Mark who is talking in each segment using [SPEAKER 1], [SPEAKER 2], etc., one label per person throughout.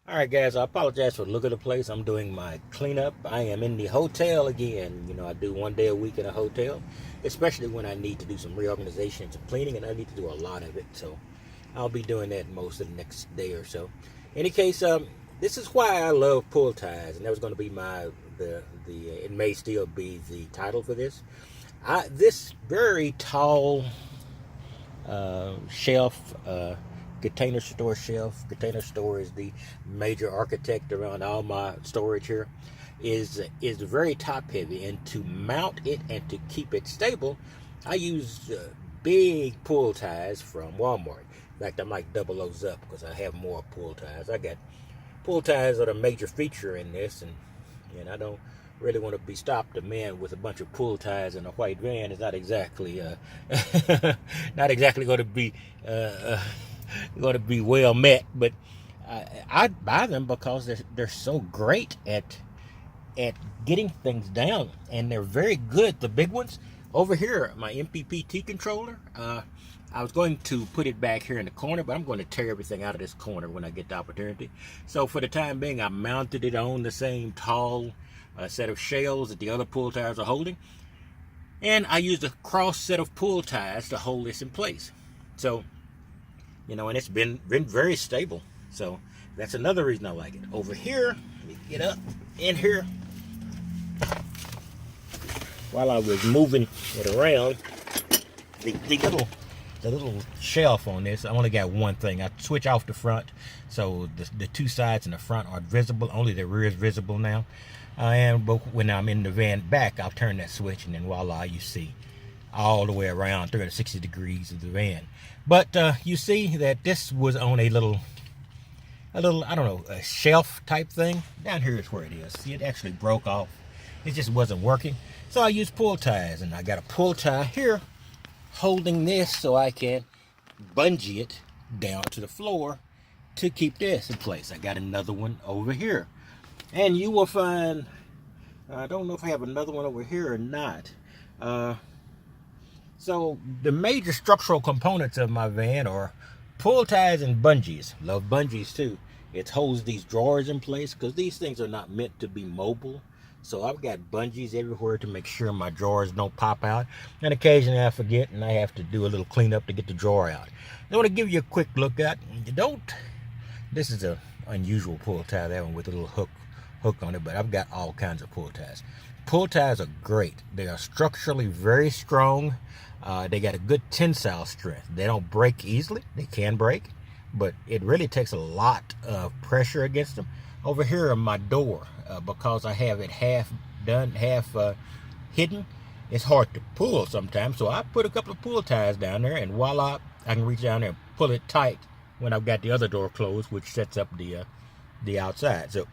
[SPEAKER 1] All right, guys, I apologize for the look of the place. I'm doing my cleanup. I am in the hotel again. You know, I do 1 day a week in a hotel, especially when I need to do some reorganization and some cleaning, and I need to do a lot of it. So I'll be doing that most of the next day or so. In any case, this is why I love pull ties, and that was going to be it may still be the title for this. This very tall shelf. Container Store shelf. Container Store is the major architect around all my storage here. Is very top heavy, and to mount it and to keep it stable, I use big pull ties from Walmart. In fact, I might double those up because I have more pull ties. I got pull ties are the major feature in this, and I don't really want to be stopped. A man with a bunch of pull ties in a white van is not exactly not exactly going to be well met, but I buy them because they're so great at getting things down, and they're very good. The big ones over here, my MPPT controller. I was going to put it back here in the corner, but I'm going to tear everything out of this corner when I get the opportunity. So for the time being, I mounted it on the same tall set of shells that the other pull ties are holding, and I used a cross set of pull ties to hold this in place. So, and it's been very stable. So that's another reason I like it. Over here, let me get up in here. While I was moving it around, the little shelf on this, I only got one thing. I switch off the front, so the two sides in the front are visible. Only the rear is visible now. But when I'm in the van back, I'll turn that switch, and then voila, you see all the way around 360 degrees of the van. But you see that this was on a little, I don't know, a shelf type thing. Down here is where it is. See, it actually broke off. It just wasn't working. So I used pull ties, and I got a pull tie here holding this so I can bungee it down to the floor to keep this in place. I got another one over here. And you will find, I don't know if I have another one over here or not. So the major structural components of my van are pull ties and bungees. Love bungees too. It holds these drawers in place because these things are not meant to be mobile. So I've got bungees everywhere to make sure my drawers don't pop out. And occasionally I forget and I have to do a little cleanup to get the drawer out. I want to give you a quick look at. This is an unusual pull tie, that one with a little hook on it, but I've got all kinds of pull ties. Pull ties are great. They are structurally very strong. They got a good tensile strength. They don't break easily. They can break, but it really takes a lot of pressure against them. Over here on my door, because I have it half done, half hidden, it's hard to pull sometimes. So I put a couple of pull ties down there, and voila, I can reach down there and pull it tight when I've got the other door closed, which sets up the outside. So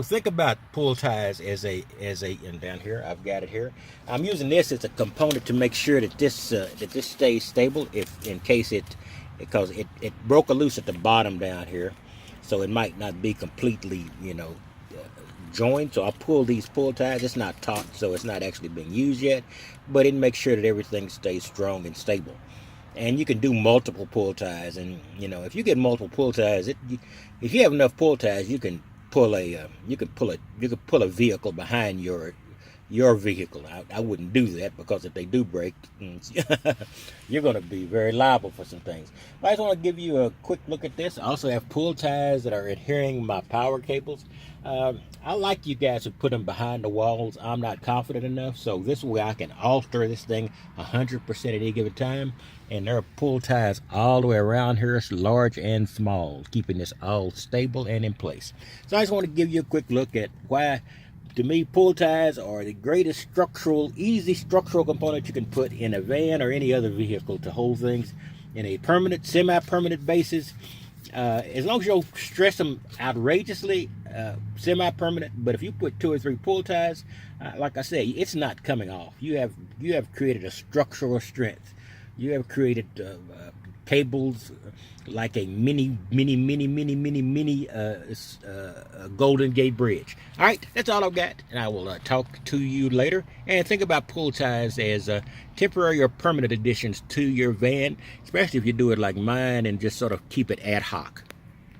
[SPEAKER 1] think about pull ties and down here I've got it here. I'm using this as a component to make sure that this stays stable in case because it broke loose at the bottom down here, so it might not be completely joined. So I pull these pull ties. It's not taut, so it's not actually being used yet, but it makes sure that everything stays strong and stable. And you can do multiple pull ties, and if you get multiple pull ties, if you have enough pull ties, you can pull a vehicle behind your vehicle. I wouldn't do that, because if they do break, you're going to be very liable for some things. But I just want to give you a quick look at this. I also have pull ties that are adhering my power cables. I like you guys to put them behind the walls. I'm not confident enough, so this way I can alter this thing 100% at any given time. And there are pull ties all the way around here, large and small, keeping this all stable and in place. So I just want to give you a quick look at why, to me, pull ties are the greatest easy structural component you can put in a van or any other vehicle to hold things in a permanent, semi-permanent basis. As long as you don't stress them outrageously, semi-permanent. But if you put 2 or 3 pull ties, like I say, it's not coming off. You have created a structural strength. You have created cables like a mini Golden Gate Bridge. All right, that's all I've got, and I will talk to you later. And think about pull ties as temporary or permanent additions to your van, especially if you do it like mine and just sort of keep it ad hoc.